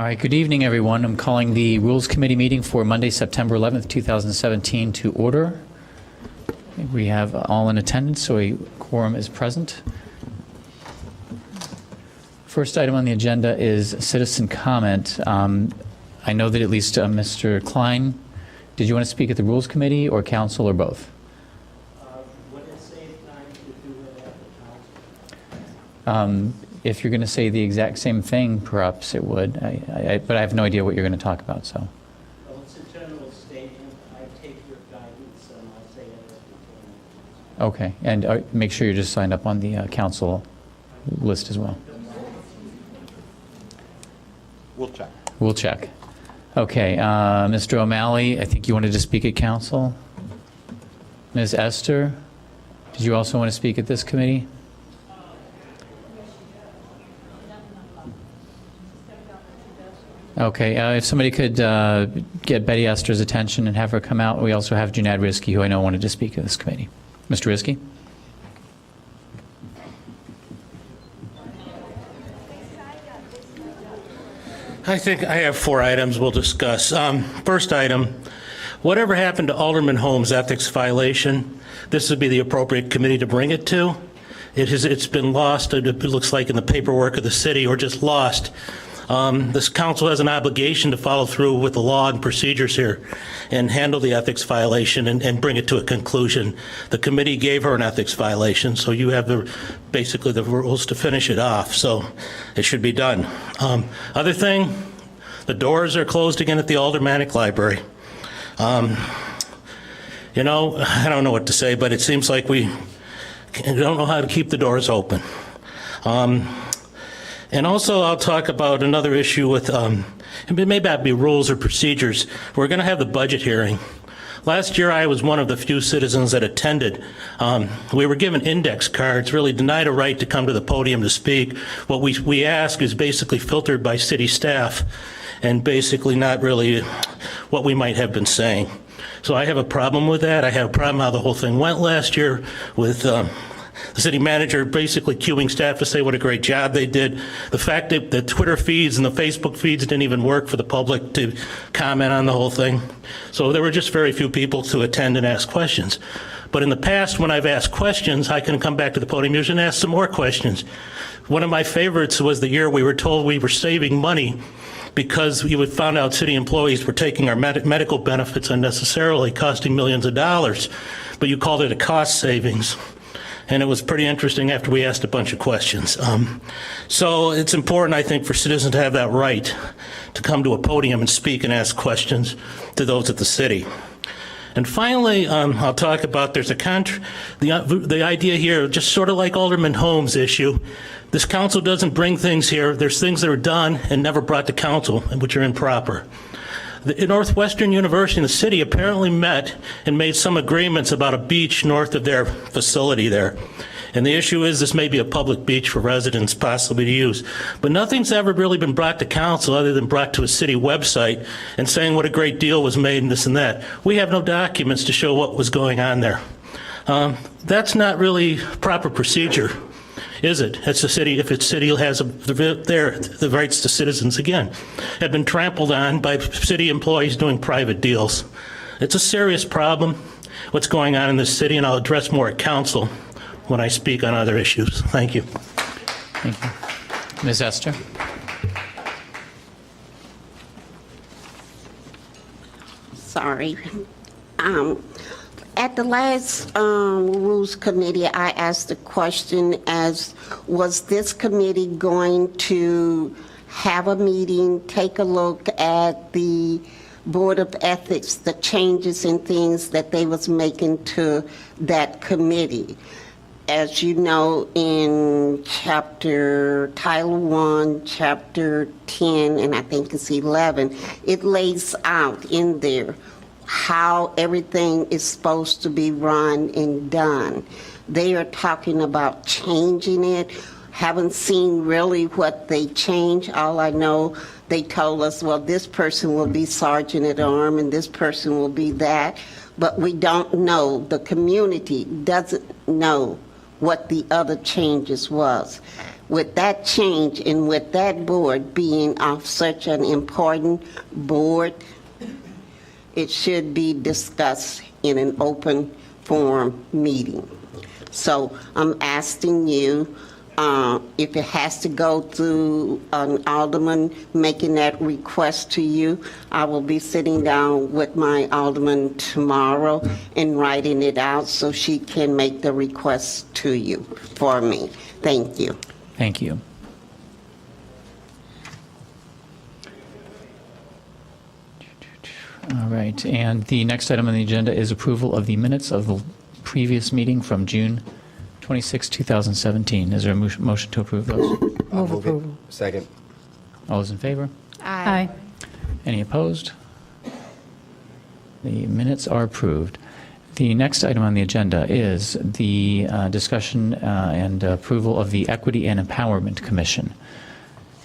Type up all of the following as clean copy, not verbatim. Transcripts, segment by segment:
All right, good evening, everyone. I'm calling the Rules Committee meeting for Monday, September 11th, 2017 to order. We have all in attendance, so a quorum is present. First item on the agenda is citizen comment. I know that at least Mr. Klein, did you want to speak at the Rules Committee or Council or both? Would it save time to do it at the council? If you're going to say the exact same thing, perhaps it would. But I have no idea what you're going to talk about, so. Well, it's a general statement. I take your guidance and I'll say it as before. Okay, and make sure you're just signed up on the council list as well. We'll check. We'll check. Okay, Mr. O'Malley, I think you wanted to speak at council. Ms. Esther, did you also want to speak at this committee? Okay, if somebody could get Betty Esther's attention and have her come out. We also have Junad Rizki, who I know wanted to speak at this committee. Mr. Rizki? I think I have 4 items we'll discuss. First item, whatever happened to Alderman Holmes' ethics violation, this would be the appropriate committee to bring it to. It's been lost, it looks like, in the paperwork of the city, or just lost. This council has an obligation to follow through with the law and procedures here and handle the ethics violation and bring it to a conclusion. The committee gave her an ethics violation, so you have basically the rules to finish it off, so it should be done. Other thing, the doors are closed again at the Aldermanic Library. You know, I don't know what to say, but it seems like we don't know how to keep the doors open. And also, I'll talk about another issue with, it may not be rules or procedures. We're going to have the budget hearing. Last year, I was one of the few citizens that attended. We were given index cards, really denied a right to come to the podium to speak. What we ask is basically filtered by city staff and basically not really what we might have been saying. So I have a problem with that. I have a problem how the whole thing went last year with the city manager basically cueing staff to say what a great job they did. The fact that the Twitter feeds and the Facebook feeds didn't even work for the public to comment on the whole thing. So there were just very few people to attend and ask questions. But in the past, when I've asked questions, I can come back to the podium and ask some more questions. One of my favorites was the year we were told we were saving money because we would found out city employees were taking our medical benefits unnecessarily, costing millions of dollars. But you called it a cost savings. And it was pretty interesting after we asked a bunch of questions. So it's important, I think, for citizens to have that right to come to a podium and speak and ask questions to those at the city. And finally, I'll talk about the idea here, just sort of like Alderman Holmes' issue. This council doesn't bring things here. There's things that are done and never brought to council, which are improper. The Northwestern University and the city apparently met and made some agreements about a beach north of their facility there. And the issue is this may be a public beach for residents possibly to use. But nothing's ever really been brought to council other than brought to a city website and saying what a great deal was made and this and that. We have no documents to show what was going on there. That's not really proper procedure, is it? It's the city, if its city has the rights to citizens, again, have been trampled on by city employees doing private deals. It's a serious problem, what's going on in this city, and I'll address more at council when I speak on other issues. Thank you. Thank you. Ms. Esther? Sorry. At the last Rules Committee, I asked the question as, was this committee going to have a meeting, take a look at the Board of Ethics, the changes and things that they was making to that committee? As you know, in Title 1, Chapter 10, and I think it's 11, it lays out in there how everything is supposed to be run and done. They are talking about changing it. Haven't seen really what they change. All I know, they told us, well, this person will be sergeant at arms and this person will be that. But we don't know. The community doesn't know what the other changes was. with that change and with that board being of such an important board, it should be discussed in an open forum meeting. So I'm asking you, if it has to go through an alderman making that request to you, I will be sitting down with my alderman tomorrow and writing it out so she can make the request to you for me. Thank you. Thank you. All right, and the next item on the agenda is approval of the minutes of the previous meeting from June 26, 2017. Is there a motion to approve those? Move approval. Second. All those in favor? Aye. Any opposed? The minutes are approved. The next item on the agenda is the discussion and approval of the Equity and Empowerment Commission.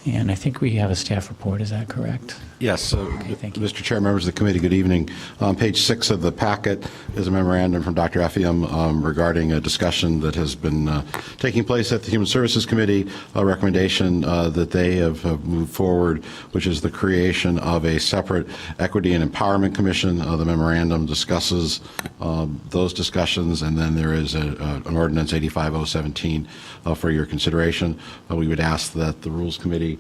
And I think we have a staff report, is that correct? Yes. thank you. Mr. Chair, members of the committee, good evening. On page 6 of the packet is a memorandum from Dr. Effiam regarding a discussion that has been taking place at the Human Services Committee, a recommendation that they have moved forward, which is the creation of a separate Equity and Empowerment Commission. The memorandum discusses those discussions, and then there is an ordinance 85017 for your consideration. We would ask that the Rules Committee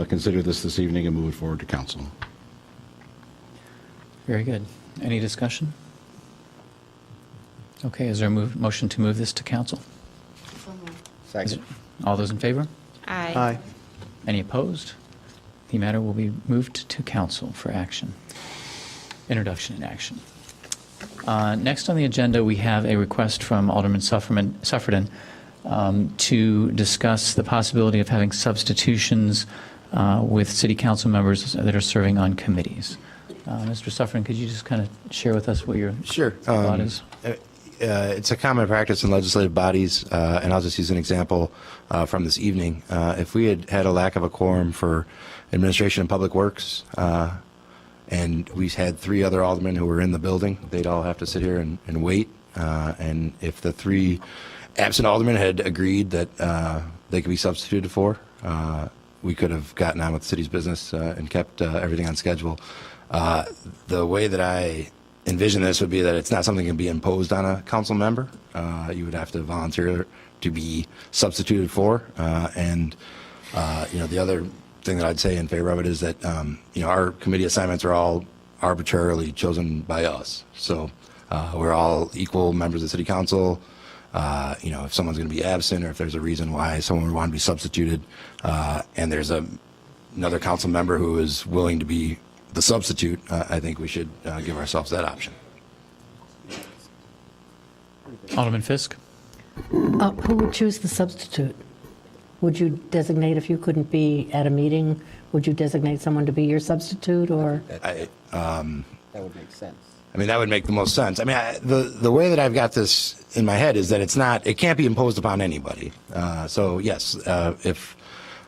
consider this evening and move it forward to council. Very good. Any discussion? Okay, is there a motion to move this to council? Second. All those in favor? Aye. Any opposed? The matter will be moved to council for action. Introduction and action. Next on the agenda, we have a request from Alderman Suffredin to discuss the possibility of having substitutions with city council members that are serving on committees. Mr. Suffredin, could you just kind of share with us what your thought is? It's a common practice in legislative bodies, and I'll just use an example from this evening. If we had had a lack of a quorum for Administration and Public Works, and we had 3 other aldermen who were in the building, they'd all have to sit here and wait. And if the 3 absent aldermen had agreed that they could be substituted for, we could have gotten on with the city's business and kept everything on schedule. The way that I envision this would be that it's not something that can be imposed on a council member. You would have to volunteer to be substituted for. And the other thing that I'd say in favor of it is that our committee assignments are all arbitrarily chosen by us. So we're all equal members of the city council. If someone's going to be absent, or if there's a reason why someone would want to be substituted, and there's another council member who is willing to be the substitute, I think we should give ourselves that option. Alderman Fisk? Who would choose the substitute? Would you designate, if you couldn't be at a meeting, would you designate someone to be your substitute, or? That would make sense. I mean, that would make the most sense. I mean, the way that I've got this in my head is that it can't be imposed upon anybody. So yes, if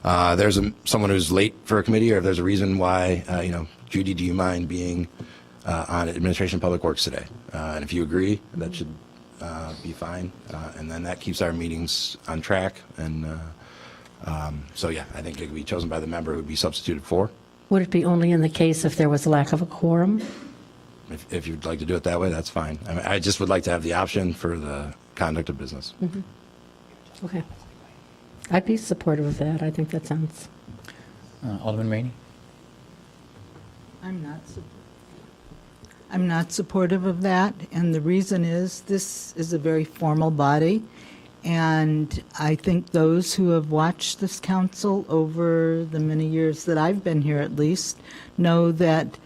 there's someone who's late for a committee, or if there's a reason why, Judy, do you mind being on Administration and Public Works today? And if you agree, that should be fine. And then that keeps our meetings on track. And so yeah, I think it could be chosen by the member who would be substituted for. Would it be only in the case if there was a lack of a quorum? If you'd like to do it that way, that's fine. I mean, I just would like to have the option for the conduct of business. Mm-hmm. Okay. I'd be supportive of that. I think that sounds. Alderman Rainey? I'm not supportive of that, and the reason is this is a very formal body, and I think those who have watched this council over the many years that I've been here at least know that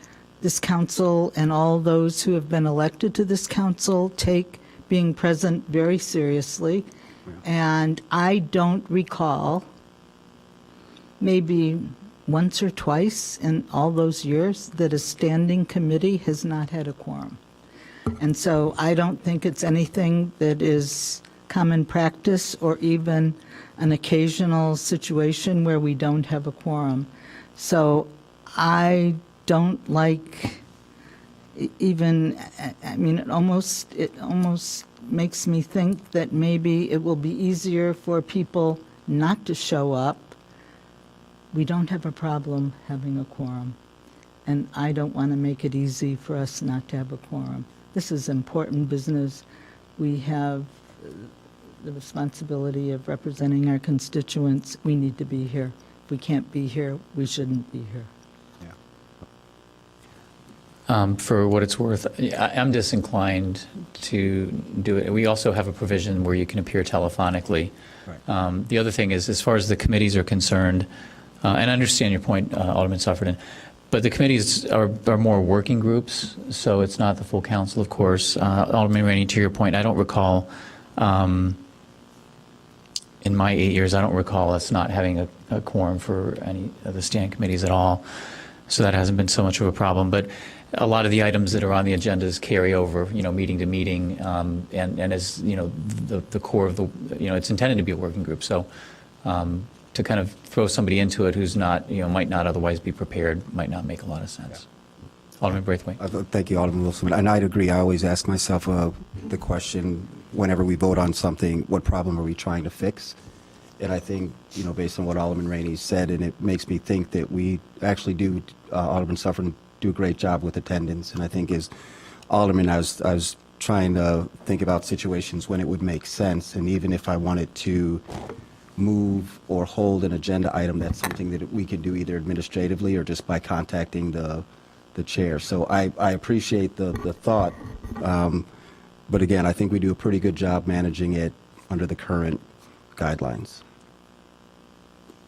this council and all those who have been elected to this council take being present very seriously, and I don't recall maybe once or twice in all those years that a standing committee has not had a quorum. And so I don't think it's anything that is common practice or even an occasional situation where we don't have a quorum. So I don't like even, I mean, it almost makes me think that maybe it will be easier for people not to show up, we don't have a problem having a quorum. And I don't want to make it easy for us not to have a quorum. This is important business. We have the responsibility of representing our constituents. We need to be here. If we can't be here, we shouldn't be here. For what it's worth, I'm disinclined to do it. We also have a provision where you can appear telephonically. The other thing is, as far as the committees are concerned, and I understand your point, Alderman Suffredin, but the committees are more working groups, so it's not the full council, of course. Alderman Rainey, to your point, I don't recall, in my 8 years, I don't recall us not having a quorum for any of the standing committees at all. So that hasn't been so much of a problem. But a lot of the items that are on the agendas carry over, meeting to meeting, and as, the core of the, it's intended to be a working group. So to kind of throw somebody into it who's not, might not otherwise be prepared might not make a lot of sense. Alderman Braithwaite. Thank you, Alderman Wilson. And I'd agree. I always ask myself the question, whenever we vote on something, what problem are we trying to fix? And I think, based on what Alderman Rainey said, and it makes me think that we actually do, Alderman Suffredin, do a great job with attendance. And I think as Alderman, I was trying to think about situations when it would make sense. And even if I wanted to move or hold an agenda item, that's something that we could do either administratively or just by contacting the chair. So I appreciate the thought. But again, I think we do a pretty good job managing it under the current guidelines.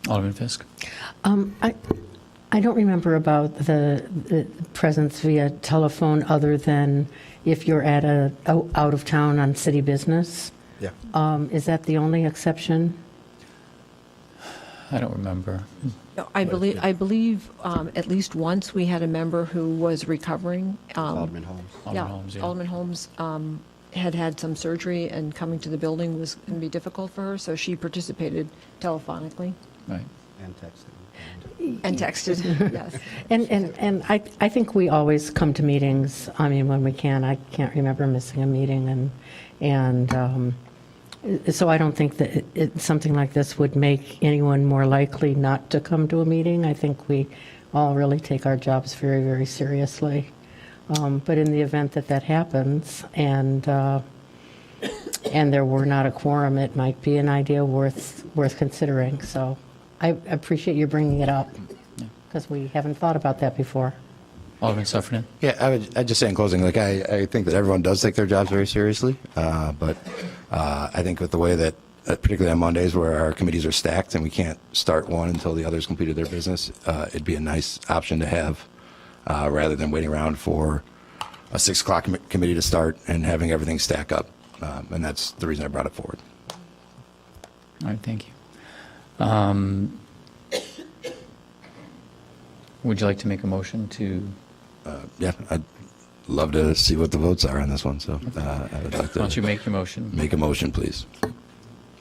Alderman Fisk. I don't remember about the presence via telephone other than if you're at out of town on city business. Yeah. Is that the only exception? I don't remember. No, I believe at least once we had a member who was recovering. Alderman Holmes. Alderman Holmes, yeah. Alderman Holmes had some surgery, and coming to the building was going to be difficult for her, so she participated telephonically Right. And texting. and texted. Yes. And I think we always come to meetings, when we can. I can't remember missing a meeting, and so I don't think that something like this would make anyone more likely not to come to a meeting. I think we all really take our jobs very, very seriously. But in the event that happens, and there were not a quorum, it might be an idea worth considering. So I appreciate you bringing it up, because we haven't thought about that before. Alderman Suffredin. Yeah, I'd just say in closing, I think that everyone does take their jobs very seriously, but I think with the way that, particularly on Mondays where our committees are stacked and we can't start one until the others completed their business, it'd be a nice option to have rather than waiting around for a 6 o'clock committee to start and having everything stack up. And that's the reason I brought it forward. All right, thank you. Would you like to make a motion to? Yeah, I'd love to see what the votes are on this one, so I would like Why don't to you make your motion? make a motion, please.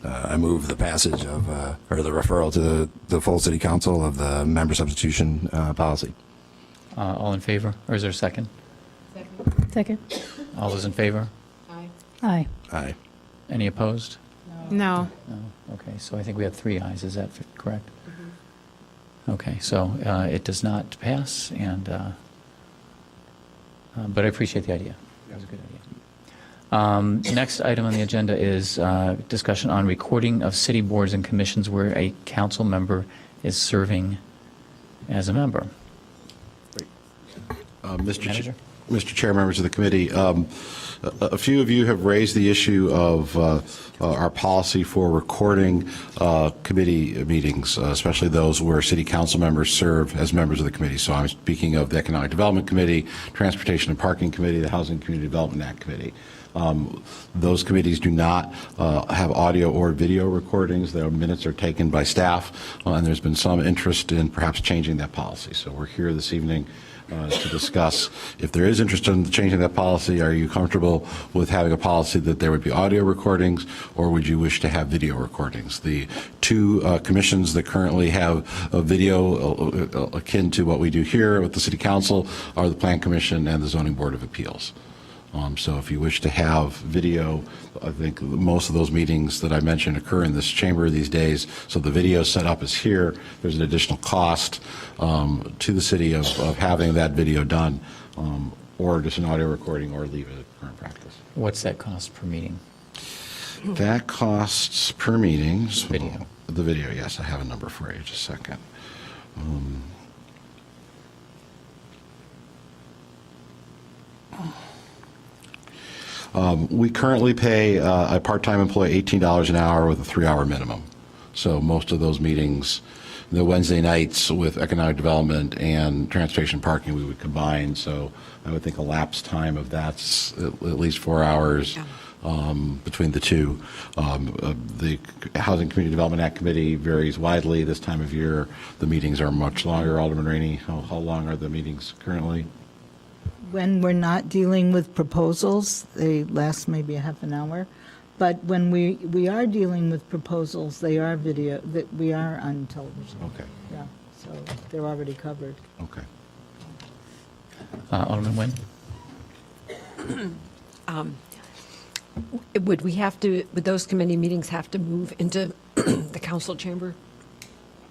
I move the passage of, or the referral to the full city council of the member substitution policy. All in favor? Or is there a second? Second. All those in favor? Aye. Aye. Any opposed? No. No. Okay, so I think we have 3 ayes. Is that correct? Okay, so it does not pass, and but I appreciate the idea. It was a good idea. Next item on the agenda is discussion on recording of city boards and commissions where a council member is serving as a member. Manager? Mr. Chair, members of the committee, a few of you have raised the issue of our policy for recording committee meetings, especially those where city council members serve as members of the committee. So I'm speaking of the Economic Development Committee, Transportation and Parking Committee, the Housing and Community Development Act Committee. Those committees do not have audio or video recordings. Their minutes are taken by staff, and there's been some interest in perhaps changing that policy. So we're here this evening to discuss if there is interest in changing that policy. Are you comfortable with having a policy that there would be audio recordings, or would you wish to have video recordings? The 2 commissions that currently have a video akin to what we do here with the City Council are the Plan Commission and the Zoning Board of Appeals. So if you wish to have video, I think most of those meetings that I mentioned occur in this chamber these days, so the video setup is here. There's an additional cost to the city of having that video done, or just an audio recording, or leave it at current practice. What's that cost per meeting? That costs per meeting. So Video. The video, yes, I have a number for you, just a second. We currently pay a part-time employee $18 an hour with a 3-hour minimum. So most of those meetings, the Wednesday nights with economic development and transportation parking, we would combine. So I would think a lapse time of that's at least 4 hours between the two. The Housing Community Development Act Committee varies widely this time of year. The meetings are much longer. Alderman Rainey, how long are the meetings currently? When we're not dealing with proposals, they last maybe a half an hour. But when we are dealing with proposals, they are video, that we are on television. Okay, Yeah, so they're already covered. okay. Alderman Nguyen? Would those committee meetings have to move into the council chamber?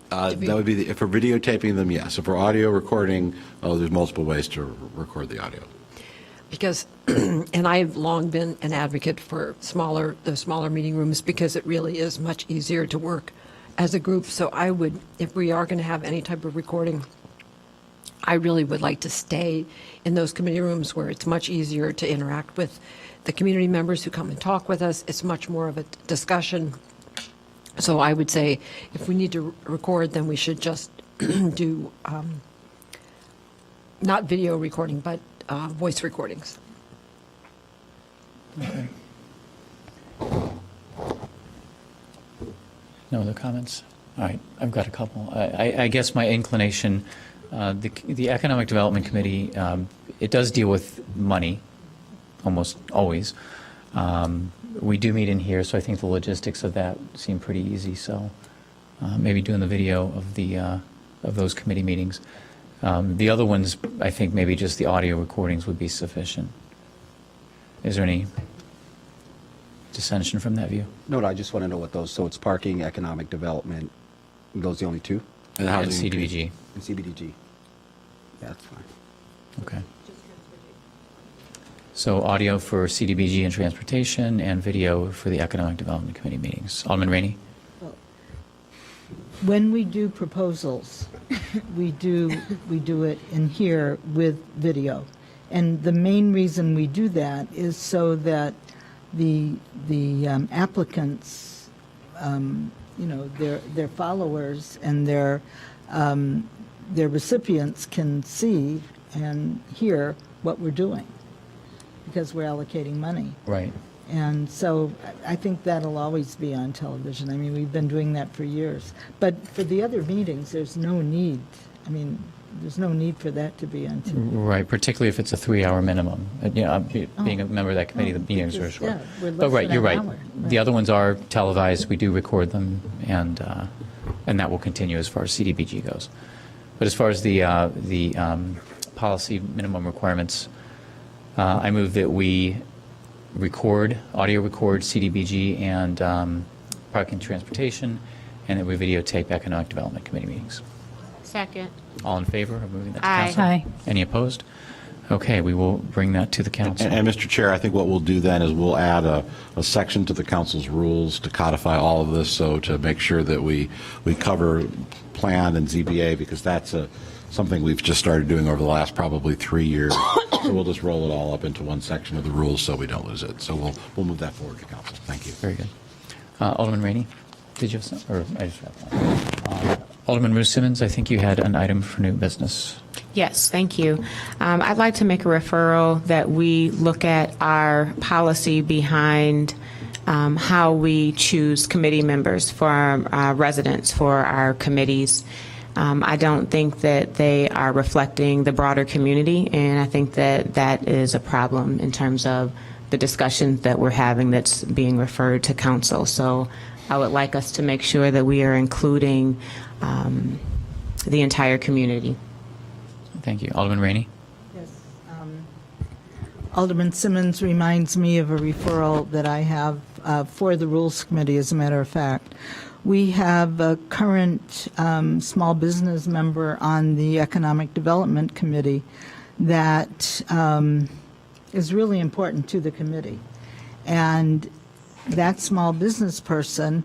That would be, if we're videotaping them, yes. If we're audio recording, there's multiple ways to record the audio. Because, and I've long been an advocate for the smaller meeting rooms, because it really is much easier to work as a group. So I would, if we are going to have any type of recording, I really would like to stay in those committee rooms where it's much easier to interact with the community members who come and talk with us. It's much more of a discussion. So I would say if we need to record, then we should just do not video recording, but voice recordings. Okay. No other comments? All right, I've got a couple. I guess my inclination, the Economic Development Committee, it does deal with money, almost always. We do meet in here, so I think the logistics of that seem pretty easy, so maybe doing the video of those committee meetings. The other ones, I think maybe just the audio recordings would be sufficient. Is there any dissension from that view? No, I just want to know what those, so it's parking, economic development, those the only two? And And housing CDBG. And CBDG? Yeah, that's fine. Okay. So audio for CDBG and transportation, and video for the Economic Development Committee meetings. Alderman Rainey? When we do proposals, we do it in here with video. And the main reason we do that is so that the applicants, their followers and their recipients can see and hear what we're doing, because we're allocating money. Right. And so I think that'll always be on television. I mean, we've been doing that for years. But for the other meetings, there's no need. I mean, there's no need for that to be on TV. Right, particularly if it's a 3-hour minimum. Being a member of that committee, the meetings are because, short. yeah, we're But less right, than you're an right. hour. The other ones are televised. We do record them, and that will continue as far as CDBG goes. But as far as the policy minimum requirements, I move that we audio record CDBG and parking and transportation, and that we videotape Economic Development Committee meetings. Second. All in favor of moving that to Aye. council? Aye. Any opposed? Okay, we will bring that to the council. And Mr. Chair, I think what we'll do then is we'll add a section to the council's rules to codify all of this, so to make sure that we cover plan and ZBA, because that's something we've just started doing over the last probably 3 years. So we'll just roll it all up into one section of the rules so we don't lose it. So we'll move that forward to council. Thank you. Very good. Alderman Rainey, did you have some, or I just have one. Alderman Ruth Simmons, I think you had an item for new business. Yes, thank you. I'd like to make a referral that we look at our policy behind how we choose committee members for our residents, for our committees. I don't think that they are reflecting the broader community, and I think that that is a problem in terms of the discussions that we're having that's being referred to council. So I would like us to make sure that we are including the entire community. Thank you. Alderman Rainey? Yes. Alderman Simmons reminds me of a referral that I have for the Rules Committee, as a matter of fact. We have a current small business member on the Economic Development Committee that is really important to the committee. And that small business person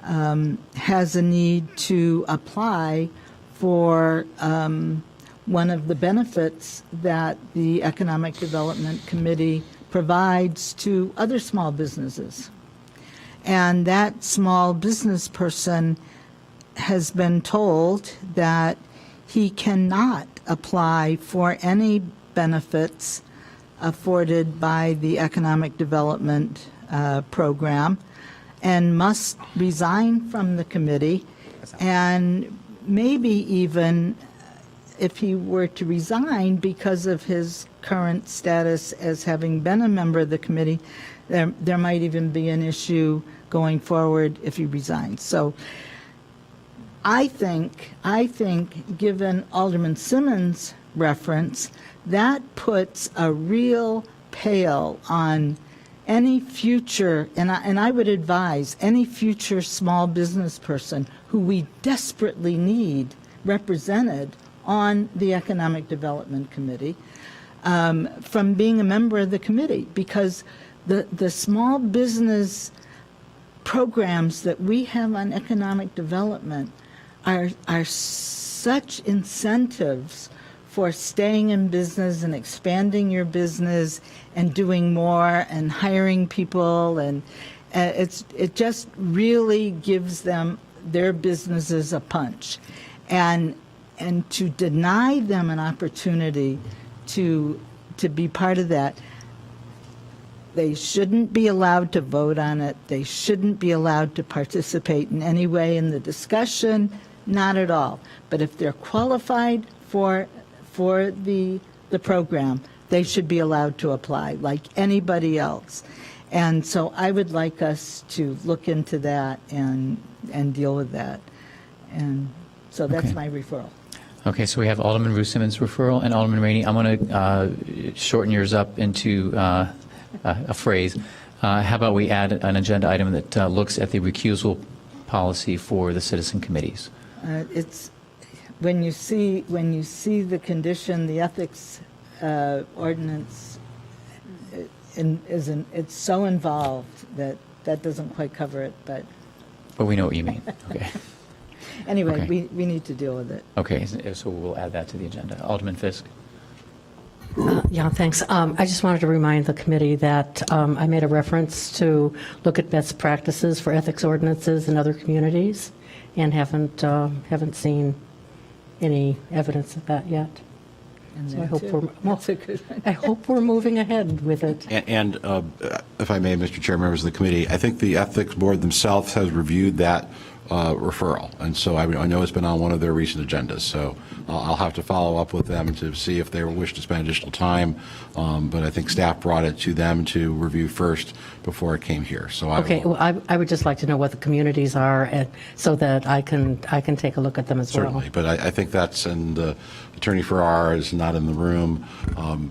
has a need to apply for one of the benefits that the Economic Development Committee provides to other small businesses. And that small business person has been told that he cannot apply for any benefits afforded by the Economic Development Program and must resign from the committee, and maybe even if he were to resign because of his current status as having been a member of the committee, there might even be an issue going forward if he resigns. So I think, given Alderman Simmons' reference, that puts a real pale on any future, and I would advise any future small business person who we desperately need represented on the Economic Development Committee from being a member of the committee, because the small business programs that we have on economic development are such incentives for staying in business and expanding your business and doing more and hiring people, and it just really gives them their businesses a punch, and to deny them an opportunity to be part of that. They shouldn't be allowed to vote on it. They shouldn't be allowed to participate in any way in the discussion, not at all. But if they're qualified for the program, they should be allowed to apply like anybody else. And so I would like us to look into that and deal with that. And so that's Okay. my referral. Okay, so we have Alderman Ruth Simmons' referral and Alderman Rainey. I'm going to shorten yours up into a phrase. How about we add an agenda item that looks at the recusal policy for the citizen committees? It's when you see the condition, the ethics ordinance, it's so involved that doesn't quite cover it. But we know what you mean. Okay. anyway, Okay. we need to deal with it. Okay, so we'll add that to the agenda. Alderman Fisk. Yeah, thanks. I just wanted to remind the committee that I made a reference to look at best practices for ethics ordinances in other communities, and haven't seen any evidence of that yet. And So I there, hope too. That's a good one. I hope we're moving ahead with it. And if I may, Mr. Chair, members of the committee, I think the Ethics Board themselves has reviewed that referral. And so I know it's been on one of their recent agendas. So I'll have to follow up with them to see if they wish to spend additional time. But I think staff brought it to them to review first before it came here. So Okay, well, I would just like to know what the communities are, and so that I can take a look at them as well. Certainly, but I think that's, and Attorney Farrar is not in the room,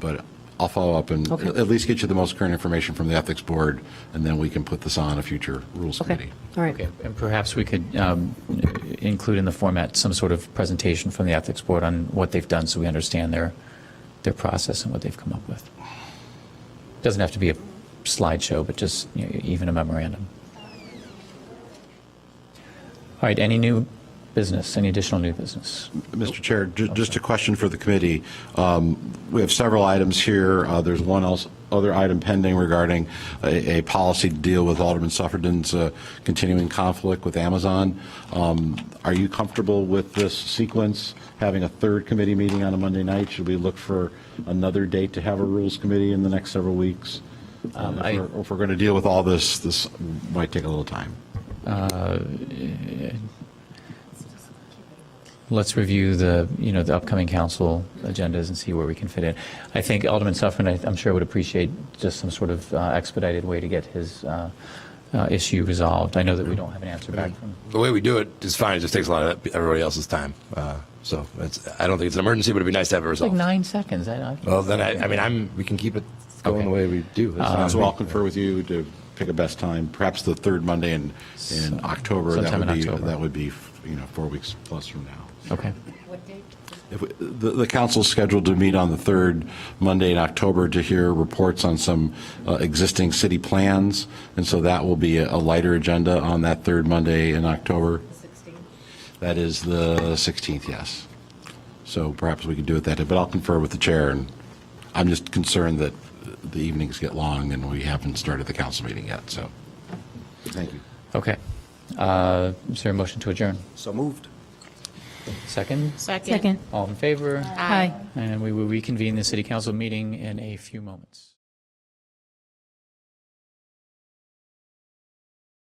but I'll follow up and Okay. at least get you the most current information from the Ethics Board, and then we can put this on a future Rules Okay, Committee. all right. Okay, and perhaps we could include in the format some sort of presentation from the Ethics Board on what they've done so we understand their process and what they've come up with. Doesn't have to be a slideshow, but just even a memorandum. All right, any new business, any additional new business? Mr. Chair, just a question for the committee. We have several items here. There's one other item pending regarding a policy to deal with Alderman Suffredin's continuing conflict with Amazon. Are you comfortable with this sequence, having a third committee meeting on a Monday night? Should we look for another date to have a Rules Committee in the next several weeks? If we're going to deal with all this might take a little time. Let's review the upcoming council agendas and see where we can fit in. I think Alderman Suffren, I'm sure, would appreciate just some sort of expedited way to get his issue resolved. I know that we don't have an answer back from. The way we do it is fine. It just takes a lot of everybody else's time. So I don't think it's an emergency, but it'd be nice to have it It's like resolved. 9 seconds. Well, then we can keep it going Okay. the way we do. That's fine So with I'll me. confer with you to pick a best time, perhaps the third Monday in October. Sometime in That would be, October. that would be, 4 weeks plus from now. Okay. The council's scheduled to meet on the third Monday in October to hear reports on some existing city plans, and so that will be a lighter agenda on that third Monday in October. The 16th? That is the 16th, yes. So perhaps we could do it that day, but I'll confer with the chair, and I'm just concerned that the evenings get long and we haven't started the council meeting yet, so, thank you. Okay. Is there a motion to adjourn? So moved. Second? Second. All in favor? Aye. And we will reconvene the city council meeting in a few moments.